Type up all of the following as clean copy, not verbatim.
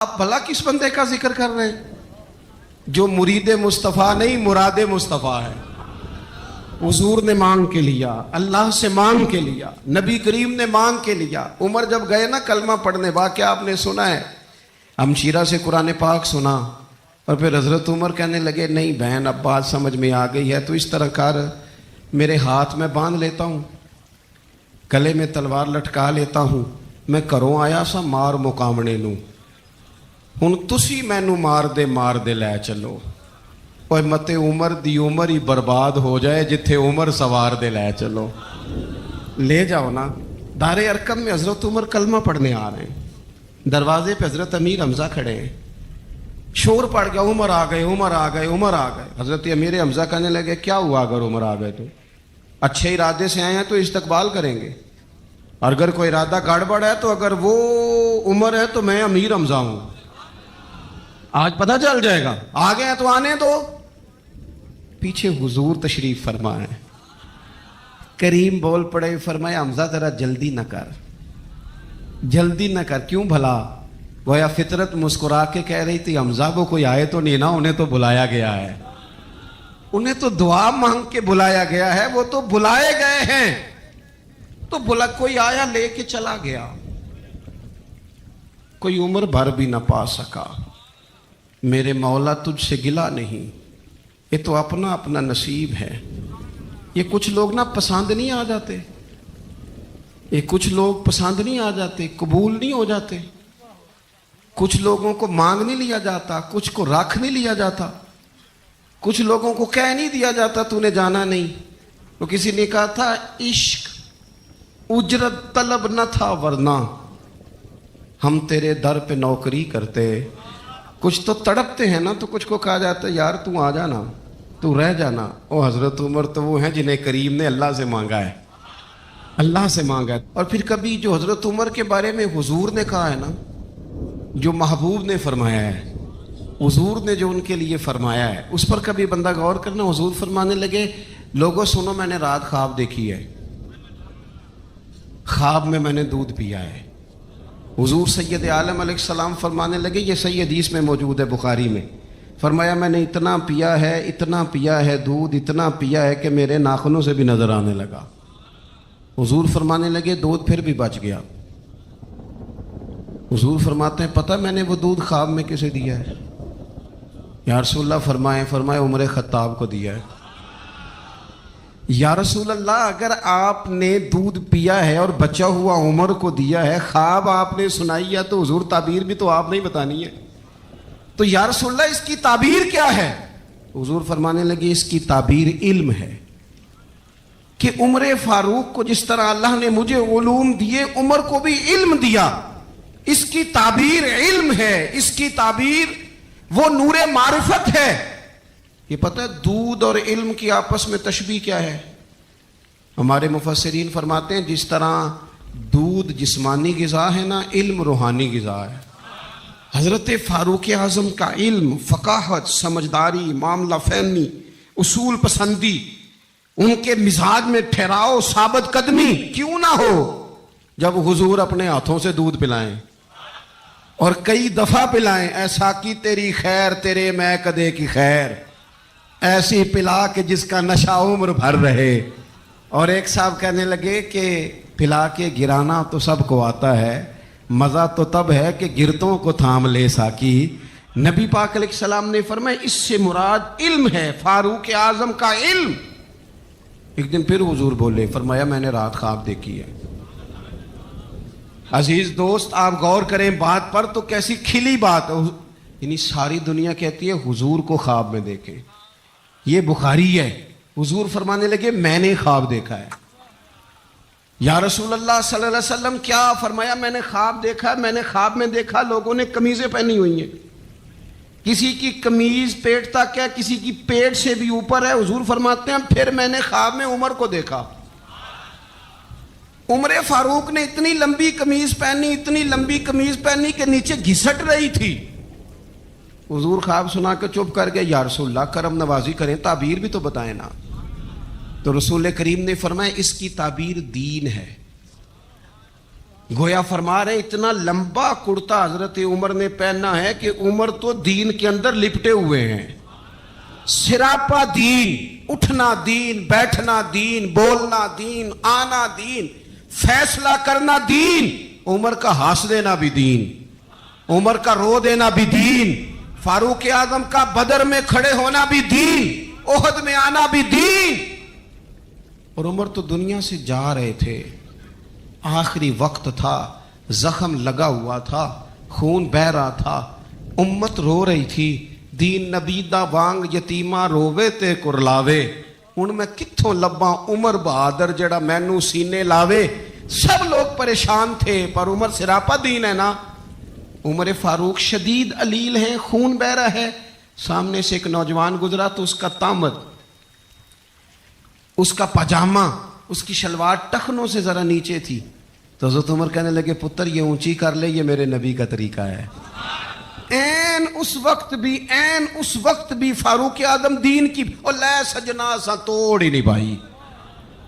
آپ بھلا کس بندے کا ذکر کر رہے ہیں جو مرید مصطفیٰ نہیں مراد مصطفیٰ ہے؟ حضور نے مانگ کے لیا، اللہ سے مانگ کے لیا، نبی کریم نے مانگ کے لیا۔ عمر جب گئے نا کلمہ پڑھنے، واقعہ آپ نے سنا ہے، ہمشیرہ سے قرآن پاک سنا اور پھر حضرت عمر کہنے لگے نہیں بہن اب بات سمجھ میں آ گئی ہے تو اس طرح کر، میرے ہاتھ میں باندھ لیتا ہوں، گلے میں تلوار لٹکا لیتا ہوں، میں کروں آیا سا مار مقامنے نوں، ہن تسی مینوں مار دے لے چلو۔ اوے متے عمر دی عمر ہی برباد ہو جائے جتھے عمر سوار دے لے چلو، لے جاؤ نا۔ دار ارقم میں حضرت عمر کلمہ پڑھنے آ رہے ہیں، دروازے پہ حضرت امیر حمزہ کھڑے ہیں، شور پڑ گیا عمر آ گئے عمر آ گئے عمر آ گئے۔ حضرت امیر حمزہ کہنے لگے کیا ہوا اگر عمر آ گئے تو؟ اچھے ارادے سے آئے ہیں تو استقبال کریں گے، اور اگر کوئی ارادہ گڑبڑ ہے تو اگر وہ عمر ہے تو میں امیر حمزہ ہوں، آج پتہ چل جائے گا۔ آ گئے ہیں تو آنے دو۔ پیچھے حضور تشریف فرمائے، کریم بول پڑے، فرمایا حمزہ ذرا جلدی نہ کر، جلدی نہ کر۔ کیوں بھلا؟ گویا فطرت مسکرا کے کہہ رہی تھی حمزہ وہ کوئی آئے تو نہیں نا، انہیں تو بلایا گیا ہے، انہیں تو دعا مانگ کے بلایا گیا ہے، وہ تو بلائے گئے ہیں، تو بلا کوئی آیا لے کے چلا گیا، کوئی عمر بھر بھی نہ پا سکا۔ میرے مولا تجھ سے گلا نہیں، یہ تو اپنا اپنا نصیب ہے۔ یہ کچھ لوگ نا پسند نہیں آ جاتے، یہ کچھ لوگ پسند نہیں آ جاتے، قبول نہیں ہو جاتے، کچھ لوگوں کو مانگ نہیں لیا جاتا، کچھ کو رکھ نہیں لیا جاتا، کچھ لوگوں کو کہہ نہیں دیا جاتا تو نے جانا نہیں۔ تو کسی نے کہا تھا عشق اجرت طلب نہ تھا ورنہ ہم تیرے در پہ نوکری کرتے۔ کچھ تو تڑپتے ہیں نا، تو کچھ کو کہا جاتا ہے یار تو آ جانا، تو رہ جانا۔ او حضرت عمر تو وہ ہیں جنہیں کریم نے اللہ سے مانگا ہے، اللہ سے مانگا ہے۔ اور پھر کبھی جو حضرت عمر کے بارے میں حضور نے کہا ہے نا، جو محبوب نے فرمایا ہے، حضور نے جو ان کے لیے فرمایا ہے، اس پر کبھی بندہ غور کرنا۔ حضور فرمانے لگے لوگوں سنو میں نے رات خواب دیکھی ہے، خواب میں نے دودھ پیا ہے۔ حضور سید عالم علیہ السلام فرمانے لگے، یہ صحیح حدیث میں موجود ہے بخاری میں، فرمایا میں نے اتنا پیا ہے دودھ، اتنا پیا ہے کہ میرے ناخنوں سے بھی نظر آنے لگا۔ حضور فرمانے لگے دودھ پھر بھی بچ گیا۔ حضور فرماتے ہیں پتہ میں نے وہ دودھ خواب میں کسے دیا ہے؟ یا رسول اللہ فرمائے عمر خطاب کو دیا ہے۔ یا رسول اللہ اگر آپ نے دودھ پیا ہے اور بچا ہوا عمر کو دیا ہے، خواب آپ نے سنائی ہے، تو حضور تعبیر بھی تو آپ نہیں بتانی ہے، تو یا رسول اللہ اس کی تعبیر کیا ہے؟ حضور فرمانے لگے اس کی تعبیر علم ہے، کہ عمر فاروق کو جس طرح اللہ نے مجھے علوم دیے عمر کو بھی علم دیا، اس کی تعبیر علم ہے، اس کی تعبیر وہ نور معرفت ہے۔ یہ پتہ ہے دودھ اور علم کی آپس میں تشبیہ کیا ہے؟ ہمارے مفسرین فرماتے ہیں جس طرح دودھ جسمانی غذا ہے نا، علم روحانی غذا ہے۔ حضرت فاروق اعظم کا علم، فقاہت، سمجھداری، معاملہ فہمی، اصول پسندی، ان کے مزاج میں ٹھہراؤ، ثابت قدمی کیوں نہ ہو جب حضور اپنے ہاتھوں سے دودھ پلائیں اور کئی دفعہ پلائیں، ایسا کی تیری خیر تیرے میں کدے کی خیر، ایسی پلا کہ جس کا نشہ عمر بھر رہے۔ اور ایک صاحب کہنے لگے کہ پلا کے گرانا تو سب کو آتا ہے، مزہ تو تب ہے کہ گرتوں کو تھام لے ساکی۔ نبی پاک علیہ السلام نے فرمایا اس سے مراد علم ہے، فاروق اعظم کا علم۔ ایک دن پھر حضور بولے، فرمایا میں نے رات خواب دیکھی ہے۔ عزیز دوست آپ غور کریں بات پر، تو کیسی کھلی بات ہے، یعنی ساری دنیا کہتی ہے حضور کو خواب میں دیکھیں، یہ بخاری ہے۔ حضور فرمانے لگے میں نے خواب دیکھا ہے۔ یا رسول اللہ صلی اللہ علیہ وسلم کیا؟ فرمایا میں نے خواب دیکھا، میں نے خواب میں دیکھا لوگوں نے قمیضیں پہنی ہوئی ہیں، کسی کی قمیض پیٹ تک ہے، کسی کی پیٹ سے بھی اوپر ہے۔ حضور فرماتے ہیں پھر میں نے خواب میں عمر کو دیکھا، عمر فاروق نے اتنی لمبی قمیض پہنی، اتنی لمبی قمیض پہنی کہ نیچے گھسٹ رہی تھی۔ حضور خواب سنا کے چپ کر گئے، یا رسول اللہ کرم نوازی کریں، تعبیر بھی تو بتائیں نا۔ تو رسول کریم نے فرمایا اس کی تعبیر دین ہے، گویا فرما رہے اتنا لمبا کرتا حضرت عمر نے پہنا ہے کہ عمر تو دین کے اندر لپٹے ہوئے ہیں. سراپا دین، اٹھنا دین، بیٹھنا دین، بولنا دین، آنا دین، فیصلہ کرنا دین. عمر کا ہنس دینا بھی دین، عمر کا رو دینا بھی دین، فاروق اعظم کا بدر میں کھڑے ہونا بھی دین، احد میں آنا بھی دین. اور عمر تو دنیا سے جا رہے تھے، آخری وقت تھا، زخم لگا ہوا تھا، خون بہ رہا تھا، امت رو رہی تھی. دین نبی دا وانگ یتیمہ رووے تے کرلاوے، ان میں کتھوں لباں عمر بہادر جڑا مینوں سینے لاوے. سب لوگ پریشان تھے پر عمر سراپا دین ہے نا. عمر فاروق شدید علیل ہے، خون بہ رہا ہے. سامنے سے ایک نوجوان گزرا تو اس کا تامد، اس کا پاجامہ، اس کی شلوار ٹخنوں سے ذرا نیچے تھی. تو حضرت عمر کہنے لگے پتر یہ اونچی کر لے، یہ میرے نبی کا طریقہ ہے. اس وقت بھی فاروق اعظم دین کی او لے سجنا سا توڑ ہی نہیں بھائی،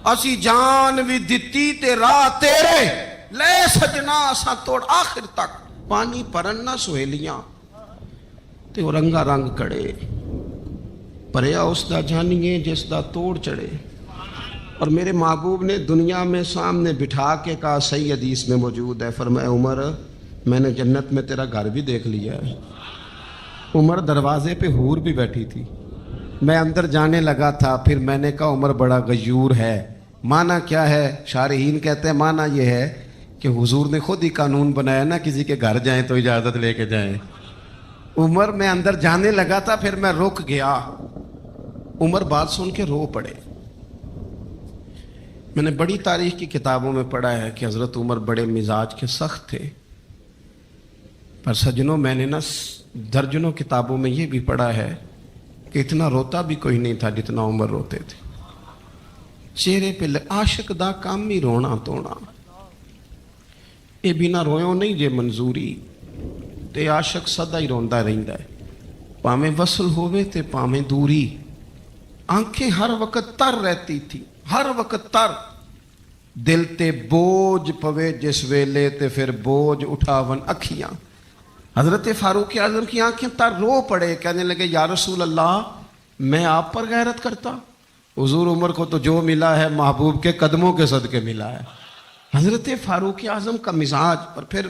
اسی جان بھی دتی تے راہ تیرے، لے سجنا سا توڑ. آخر تک پانی پرن نہ سہیلیاں تے رنگا رنگ کڑے، پریا اس دا جانیے جس دا توڑ چڑھے. اور میرے محبوب نے دنیا میں سامنے بٹھا کے کہا، صحیح حدیث میں موجود ہے، فرمایا عمر میں نے جنت میں تیرا گھر بھی دیکھ لیا ہے. عمر دروازے پہ حور بھی بیٹھی تھی، میں اندر جانے لگا تھا، پھر میں نے کہا عمر بڑا غیور ہے. معنی کیا ہے؟ شارحین کہتے ہیں معنی یہ ہے کہ حضور نے خود ہی قانون بنایا نا، کسی کے گھر جائیں تو اجازت لے کے جائیں. عمر میں اندر جانے لگا تھا، پھر میں رک گیا. عمر بات سن کے رو پڑے. میں نے بڑی تاریخ کی کتابوں میں پڑھا ہے کہ حضرت عمر بڑے مزاج کے سخت تھے، پر سجنوں میں نے نا درجنوں کتابوں میں یہ بھی پڑھا ہے کہ اتنا روتا بھی کوئی نہیں تھا جتنا عمر روتے تھے. چہرے پہ عاشق دا کام ہی رونا تونا، اے بنا رویوں نہیں جے منظوری، تے عاشق سدا ہی روندا رہندا ہے، پاویں وصل ہووے تے پاویں دوری. آنکھیں ہر وقت تر رہتی تھی، ہر وقت تر. دل تے بوجھ پوے جس ویلے تے پھر بوجھ اٹھاون اکھیاں. حضرت فاروق اعظم کی آنکھیں تر رو پڑے، کہنے لگے یا رسول اللہ میں آپ پر غیرت کرتا. حضور عمر کو تو جو ملا ہے محبوب کے قدموں کے صدقے ملا ہے. حضرت فاروق اعظم کا مزاج. پر پھر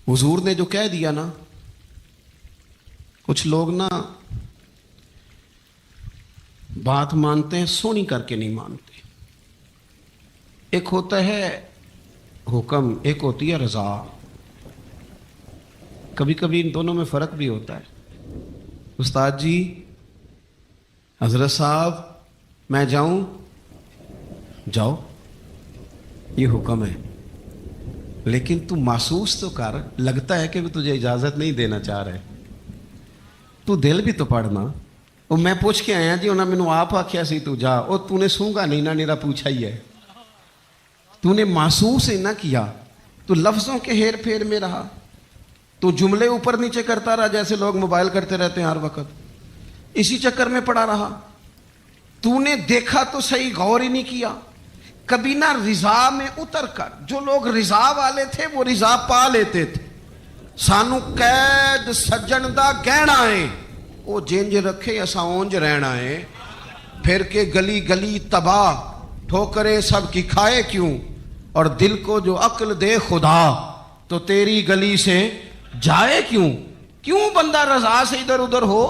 حضور نے جو کہہ دیا نا، کچھ لوگ نا بات مانتے ہیں سونی کر کے نہیں مانتے. ایک ہوتا ہے حکم، ایک ہوتی ہے رضا. کبھی کبھی ان دونوں میں فرق بھی ہوتا ہے. استاد جی، حضرت صاحب میں جاؤں؟ جاؤ، یہ حکم ہے، لیکن تو محسوس تو کر، لگتا ہے کہ وہ تجھے اجازت نہیں دینا چاہ رہے. تو دل بھی تو پڑھنا. وہ میں پوچھ کے آیا جی، انہوں نے مینوں آپ آکھیا سی تو جا، اور تو نے سونگا نہیں نہ، میرا پوچھا ہی ہے. تو نے محسوس ہی نہ کیا، تو لفظوں کے ہیر پھیر میں رہا، تو جملے اوپر نیچے کرتا رہا جیسے لوگ موبائل کرتے رہتے ہیں ہر وقت، اسی چکر میں پڑا رہا. تو نے دیکھا تو صحیح، غور ہی نہیں کیا. کبھی نہ رضا میں اتر کر، جو لوگ رضا والے تھے وہ رضا پا لیتے تھے. سانو قید سجن دا گہنا ہے، وہ جنج رکھے اسا اونج رہنا ہے. پھر کے گلی گلی تباہ، ٹھوکرے سب کی کھائے کیوں، اور دل کو جو عقل دے خدا تو تیری گلی سے جائے کیوں. کیوں بندہ رضا سے ادھر ادھر ہو.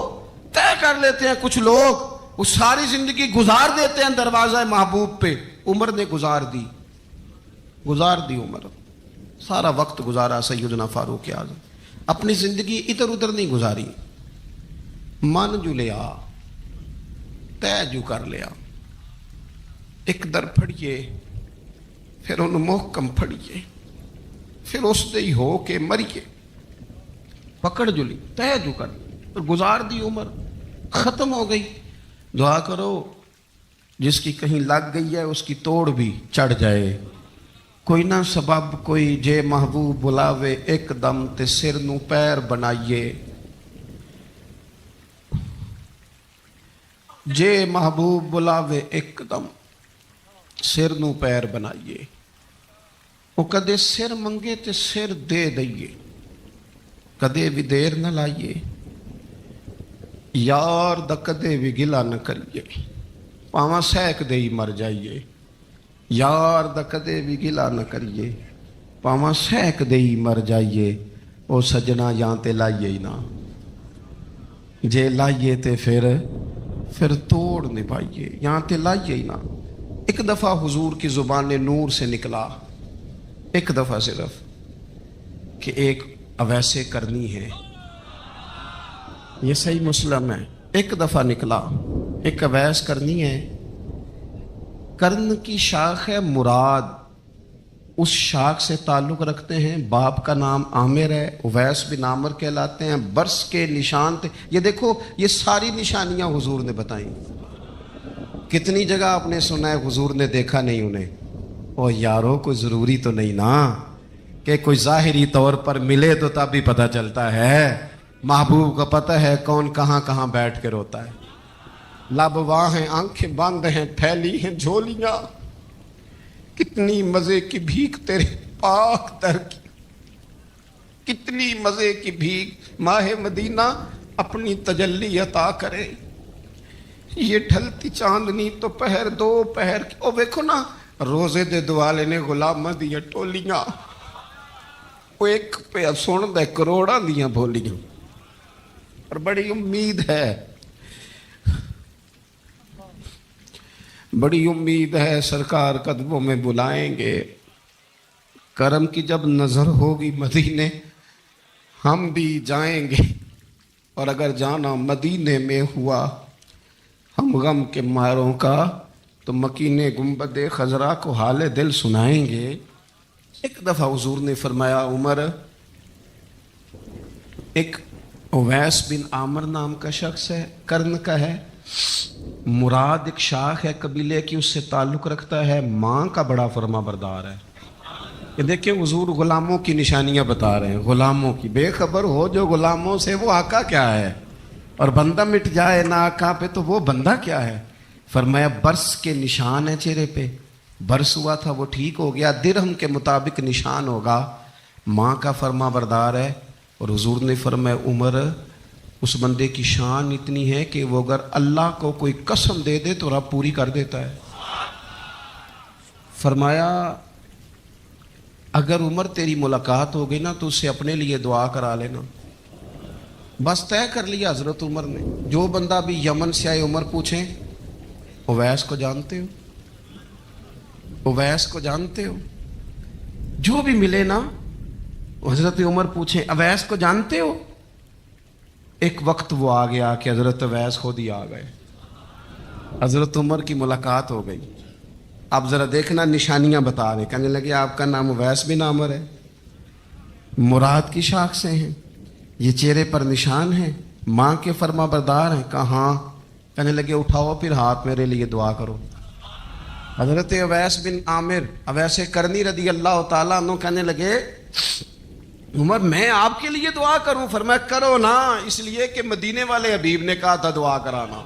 طے کر لیتے ہیں کچھ لوگ، وہ ساری زندگی گزار دیتے ہیں دروازہ محبوب پہ. عمر نے گزار دی عمر، سارا وقت گزارا سیدنا فاروق اعظم. اپنی زندگی ادھر ادھر نہیں گزاری. من جو لیا، طے جو کر لیا. ایک در پھڑیے، پھر انہوں محکم پھڑیے، پھر اس دے ہی ہو کے مریے. پکڑ جو لی، طے جو کر، اور گزار دی عمر، ختم ہو گئی. دعا کرو جس کی کہیں لگ گئی ہے اس کی توڑ بھی چڑھ جائے. کوئی نہ سبب کوئی جے محبوب بلاوے ایک دم تے سر نو پیر بنائیے. جے محبوب بلاوے ایک دم سر نو پیر بنائیے. وہ کدے سر منگے تے سر دے دئیے، کدے بھی دیر نہ لائیے، یار دا کدے بھی گلا نہ کریے، پاواں سیک دے ہی مر جائیے، یار دا کدے بھی گلا نہ کریے، پاواں سیک دے ہی مر جائیے، او سجنا یہاں تے لائیے ہی نہ، جے لائیے تے پھر توڑ نہیں پائیے، یہاں تے لائیے ہی نہ۔ ایک دفعہ حضور کی زبان نور سے نکلا، ایک دفعہ صرف، کہ ایک اویسے کرنی ہے، یہ صحیح مسلم ہے، ایک دفعہ نکلا، ایک اویس کرنی ہے۔ کرن کی شاخ ہے مراد، اس شاخ سے تعلق رکھتے ہیں، باپ کا نام عامر ہے، اویس بن عامر کہلاتے ہیں، برس کے نشان تھے۔ یہ دیکھو یہ ساری نشانیاں حضور نے بتائیں، کتنی جگہ آپ نے سنا ہے حضور نے دیکھا نہیں انہیں؟ اور یاروں کوئی ضروری تو نہیں نا کہ کوئی ظاہری طور پر ملے تو تب بھی پتہ چلتا ہے، محبوب کا پتہ ہے کون کہاں کہاں بیٹھ کے روتا ہے۔ لب واہ ہیں، آنکھیں بند ہیں، پھیلی ہیں جھولیاں، کتنی مزے کی بھیک تیرے پاک در کی، کتنی مزے کی بھیک ماہ مدینہ اپنی تجلی عطا کرے۔ یہ ڈھلتی چاندنی تو پہر دو پہر کی، او ویکھو نا روزے دے دوالے نے غلامہ دیا ٹولیاں، وہ ایک پہ سن دے کروڑاں دیاں بولیاں، اور بڑی امید ہے، بڑی امید ہے سرکار قدموں میں بلائیں گے۔ کرم کی جب نظر ہوگی مدینے ہم بھی جائیں گے، اور اگر جانا مدینے میں ہوا ہم غم کے ماروں کا تو مکینے گنبد خضرا کو حال دل سنائیں گے۔ ایک دفعہ حضور نے فرمایا عمر، ایک اویس بن عامر نام کا شخص ہے، کرن کا ہے، مراد ایک شاخ ہے قبیلے کی، اس سے تعلق رکھتا ہے، ماں کا بڑا فرما بردار ہے۔ یہ دیکھیں حضور غلاموں کی نشانیاں بتا رہے ہیں، غلاموں کی، بے خبر ہو جو غلاموں سے وہ آقا کیا ہے، اور بندہ مٹ جائے نہ آقا پہ تو وہ بندہ کیا ہے۔ فرمایا برس کے نشان ہے چہرے پہ، برس ہوا تھا وہ ٹھیک ہو گیا، درہم کے مطابق نشان ہوگا، ماں کا فرما بردار ہے۔ اور حضور نے فرمایا عمر، اس بندے کی شان اتنی ہے کہ وہ اگر اللہ کو کوئی قسم دے دے تو رب پوری کر دیتا ہے۔ فرمایا اگر عمر تیری ملاقات ہو گئی نا تو اس سے اپنے لیے دعا کرا لینا۔ بس طے کر لیا حضرت عمر نے، جو بندہ بھی یمن سے آئے عمر پوچھیں اویس کو جانتے ہو، اویس کو جانتے ہو، جو بھی ملے نا حضرت عمر پوچھیں اویس کو جانتے ہو۔ ایک وقت وہ آ گیا کہ حضرت اویس خود ہی آ گئے، حضرت عمر کی ملاقات ہو گئی۔ اب ذرا دیکھنا نشانیاں بتا رہے، کہنے لگے آپ کا نام اویس بن عامر ہے، مراد کی شاخ سے ہیں، یہ چہرے پر نشان ہیں، ماں کے فرما بردار ہیں۔ کہاں؟ کہنے لگے اٹھاؤ پھر ہاتھ میرے لیے دعا کرو۔ حضرت اویس بن عامر اویس کرنی رضی اللہ تعالیٰ عنہ کہنے لگے عمر میں آپ کے لیے دعا کروں؟ فرمایا کرو نا، اس لیے کہ مدینے والے حبیب نے کہا تھا دعا کرانا،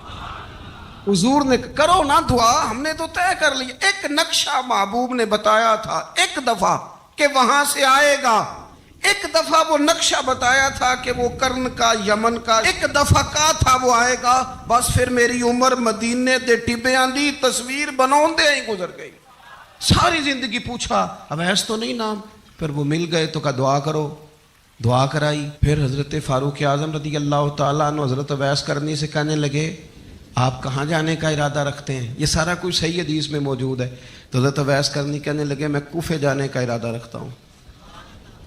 حضور نے کرو نا دعا، ہم نے تو طے کر لیا۔ ایک نقشہ محبوب نے بتایا تھا ایک دفعہ کہ وہاں سے آئے گا، ایک دفعہ وہ نقشہ بتایا تھا کہ وہ کرن کا یمن کا، ایک دفعہ کہا تھا وہ آئے گا، بس پھر میری عمر مدینے دے ٹبیاں دی تصویر بناؤندے ہی گزر گئی۔ ساری زندگی پوچھا اویس تو نہیں نام، پھر وہ مل گئے تو کہا دعا کرو، دعا کرائی۔ پھر حضرت فاروق اعظم رضی اللہ تعالیٰ عنہ حضرت اویس کرنی سے کہنے لگے آپ کہاں جانے کا ارادہ رکھتے ہیں؟ یہ سارا کچھ صحیح حدیث میں موجود ہے۔ تو حضرت اویس کرنی کہنے لگے میں کوفے جانے کا ارادہ رکھتا ہوں۔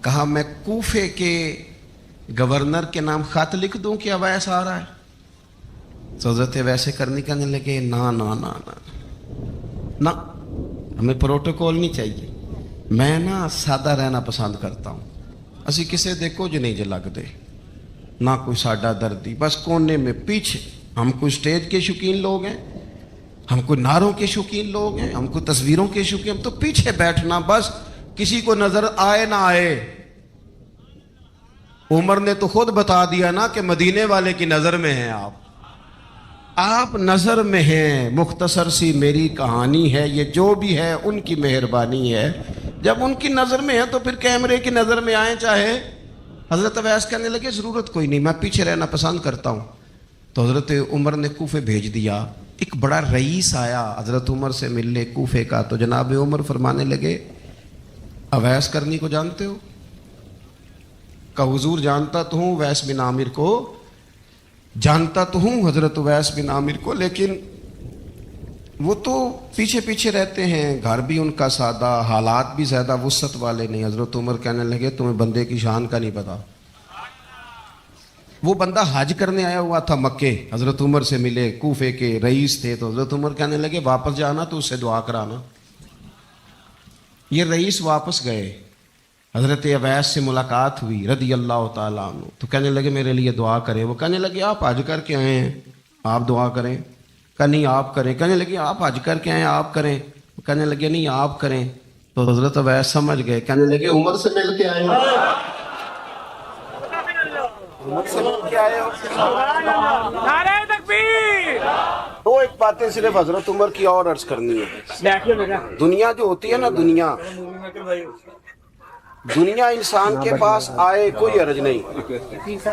کہا میں کوفے کے گورنر کے نام خط لکھ دوں کہ اویس آ رہا ہے؟ تو حضرت اویس کرنی کہنے لگے نا نا نا نا نا، ہمیں پروٹوکول نہیں چاہیے، میں نا سادہ رہنا پسند کرتا ہوں، اسی کسے دیکھو جو نہیں جے لگ دے، نہ کوئی ساڈا دردی، بس کونے میں پیچھے، ہم کوئی سٹیج کے شوقین لوگ ہیں، ہم کوئی نعروں کے شوقین لوگ ہیں، ہم کوئی تصویروں کے شوقین، ہم تو پیچھے بیٹھنا، بس کسی کو نظر آئے نہ آئے۔ عمر نے تو خود بتا دیا نا کہ مدینے والے کی نظر میں ہیں آپ نظر میں ہیں۔ مختصر سی میری کہانی ہے، یہ جو بھی ہے ان کی مہربانی ہے، جب ان کی نظر میں ہے تو پھر کیمرے کی نظر میں آئیں چاہے. حضرت اویس کہنے لگے ضرورت کوئی نہیں, میں پیچھے رہنا پسند کرتا ہوں. تو حضرت عمر نے کوفے بھیج دیا. ایک بڑا رئیس آیا حضرت عمر سے ملنے کوفے کا. تو جناب عمر فرمانے لگے اویس کرنی کو جانتے ہو؟ کہ حضور جانتا تو ہوں, اویس بن عامر کو جانتا تو ہوں, حضرت اویس بن عامر کو, لیکن وہ تو پیچھے پیچھے رہتے ہیں, گھر بھی ان کا سادہ, حالات بھی زیادہ وسعت والے نہیں. حضرت عمر کہنے لگے تمہیں بندے کی شان کا نہیں پتا. وہ بندہ حج کرنے آیا ہوا تھا مکے, حضرت عمر سے ملے, کوفے کے رئیس تھے. تو حضرت عمر کہنے لگے واپس جانا تو اس سے دعا کرانا. یہ رئیس واپس گئے, حضرت اویس سے ملاقات ہوئی رضی اللہ تعالیٰ عنہ. تو کہنے لگے میرے لیے دعا کریں. وہ کہنے لگے آپ حج کر کے آئے ہیں, آپ دعا کریں. کہ نہیں آپ کریں. کہنے لگے آپ حج کر کے آئے ہیں, آپ کریں. کہنے لگے نہیں آپ کریں. تو حضرت اویس سمجھ گئے, کہنے لگے عمر سے مل کے آئے ہیں, عمر سے مل کے آئے ہو. نعرہ تکبیر. دو ایک باتیں صرف حضرت عمر کی اور عرض کرنی ہے. دنیا جو ہوتی ہے نا, دنیا انسان کے پاس آئے کوئی عرض نہیں,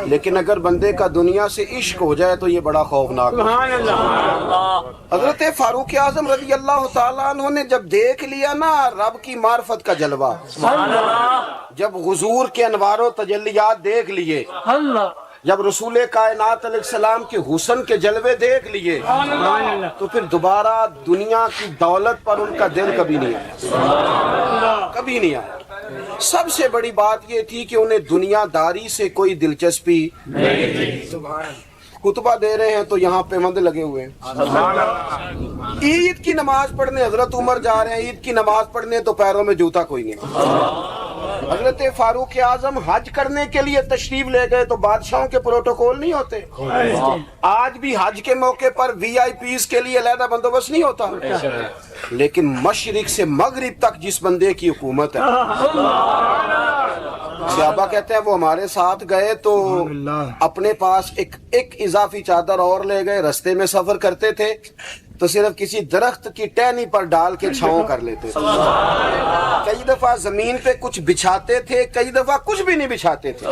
لیکن اگر بندے کا دنیا سے عشق ہو جائے تو یہ بڑا خوفناک ہے. حضرت فاروق اعظم رضی اللہ تعالیٰ عنہ نے جب دیکھ لیا نا رب کی معرفت کا جلوہ, جب حضور کے انوار و تجلیات دیکھ لیے, جب رسول کائنات علیہ السلام کے حسن کے جلوے دیکھ لیے, تو پھر دوبارہ دنیا کی دولت پر ان کا دل کبھی نہیں آیا, کبھی نہیں آیا. سب سے بڑی بات یہ تھی کہ انہیں دنیا داری سے کوئی دلچسپی نہیں. خطبہ دے رہے ہیں تو یہاں پہ مند لگے ہوئے ہیں. عید کی نماز پڑھنے حضرت عمر جا رہے ہیں, عید کی نماز پڑھنے تو پیروں میں جوتا کوئی نہیں. حضرت فاروق اعظم حج کرنے کے لیے تشریف لے گئے تو بادشاہوں کے پروٹوکول نہیں ہوتے. آج بھی حج کے موقع پر وی آئی پیز کے لیے علیحدہ بندوبست نہیں ہوتا, لیکن مشرق سے مغرب تک جس بندے کی حکومت ہے, صحابہ کہتے ہیں وہ ہمارے ساتھ گئے تو اپنے پاس ایک اضافی چادر اور لے گئے. رستے میں سفر کرتے تھے تو صرف کسی درخت کی ٹہنی پر ڈال کے چھاؤں کر لیتے تھے. کئی دفعہ زمین پہ کچھ بچھاتے تھے, کئی دفعہ کچھ بھی نہیں بچھاتے تھے,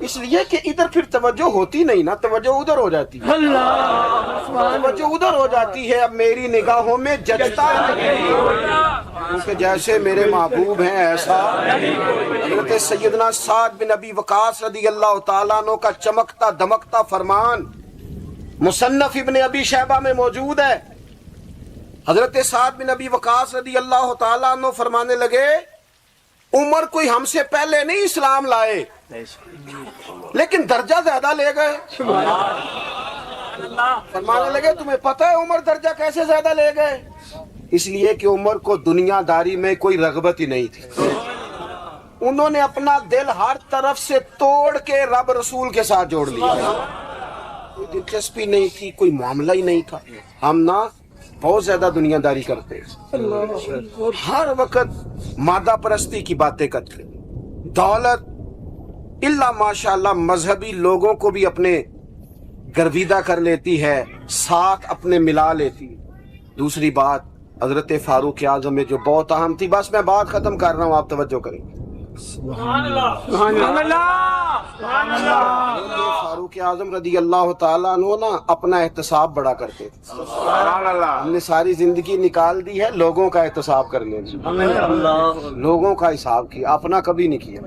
اس لیے کہ ادھر پھر توجہ ہوتی نہیں نا, توجہ ادھر ہو جاتی ہے, توجہ ادھر ہو جاتی ہے. اب میری نگاہوں میں جچتا نہیں کیونکہ جیسے میرے محبوب ہیں ایسا. حضرت سیدنا سعد بن ابی وقاص رضی اللہ تعالیٰ عنہ کا چمکتا دمکتا فرمان مصنف ابن ابی شیبہ میں موجود ہے. حضرت سعد بن ابی وقاص رضی اللہ تعالیٰ عنہ فرمانے لگے عمر کوئی ہم سے پہلے نہیں اسلام لائے, لیکن درجہ زیادہ لے گئے. فرمانے لگے تمہیں پتہ ہے عمر درجہ کیسے زیادہ لے گئے؟ اس لیے کہ عمر کو دنیا داری میں کوئی رغبت ہی نہیں تھی. انہوں نے اپنا دل ہر طرف سے توڑ کے رب رسول کے ساتھ جوڑ لیا. کوئی دلچسپی نہیں تھی, کوئی معاملہ ہی نہیں تھا. ہم نا بہت زیادہ دنیا داری کرتے, ہر وقت مادہ پرستی کی باتیں کرتے, دولت الا ماشاءاللہ مذہبی لوگوں کو بھی اپنے گرویدہ کر لیتی ہے, ساتھ اپنے ملا لیتی. دوسری بات حضرت فاروق اعظم میں جو بہت اہم تھی, بس میں بات ختم کر رہا ہوں, آپ توجہ کریں. فاروق اعظم رضی اللہ تعالیٰ عنہ نا اپنا احتساب بڑا کرتے تھے. ہم نے ساری زندگی نکال دی ہے لوگوں کا احتساب کرنے میں, لوگوں کا حساب کیا, اپنا کبھی نہیں کیا.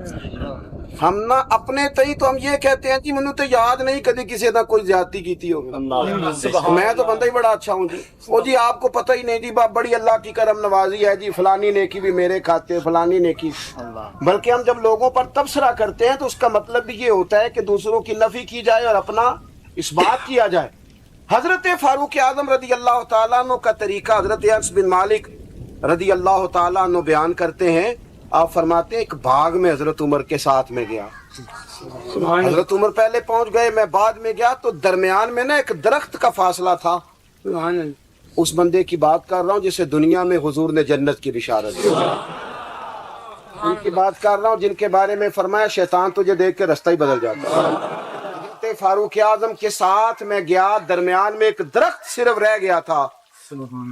ہم نا اپنے تئی تو ہم یہ کہتے ہیں جی منو تو یاد نہیں کدی کسی نہ کوئی زیادتی کیتی ہوگی, میں تو بندہ ہی بڑا اچھا ہوں جی. وہ جی آپ کو پتہ ہی نہیں جی, بڑی اللہ کی کرم نوازی ہے جی, فلانی نیکی بھی میرے کھاتے, فلانی نیکی. بلکہ ہم جب لوگوں پر تبصرہ کرتے ہیں تو اس کا مطلب بھی یہ ہوتا ہے کہ دوسروں کی نفی کی جائے اور اپنا اس بات کیا جائے. حضرت فاروق اعظم رضی اللہ تعالیٰ عنہ کا طریقہ حضرت انس بن مالک رضی اللہ تعالیٰ عنہ بیان کرتے ہیں. آپ فرماتے ہیں ایک باغ میں حضرت عمر کے ساتھ میں گیا. حضرت عمر پہلے پہنچ گئے, میں بعد میں گیا, تو درمیان میں نا ایک درخت کا فاصلہ تھا. اس بندے کی بات کر رہا ہوں جسے دنیا میں حضور نے جنت کی بشارت دی. ان کی بات کر رہا ہوں جن کے بارے میں فرمایا شیطان تجھے دیکھ کے رستہ ہی بدل جاتا. حضرت فاروق اعظم کے ساتھ میں گیا, درمیان میں ایک درخت صرف رہ گیا تھا.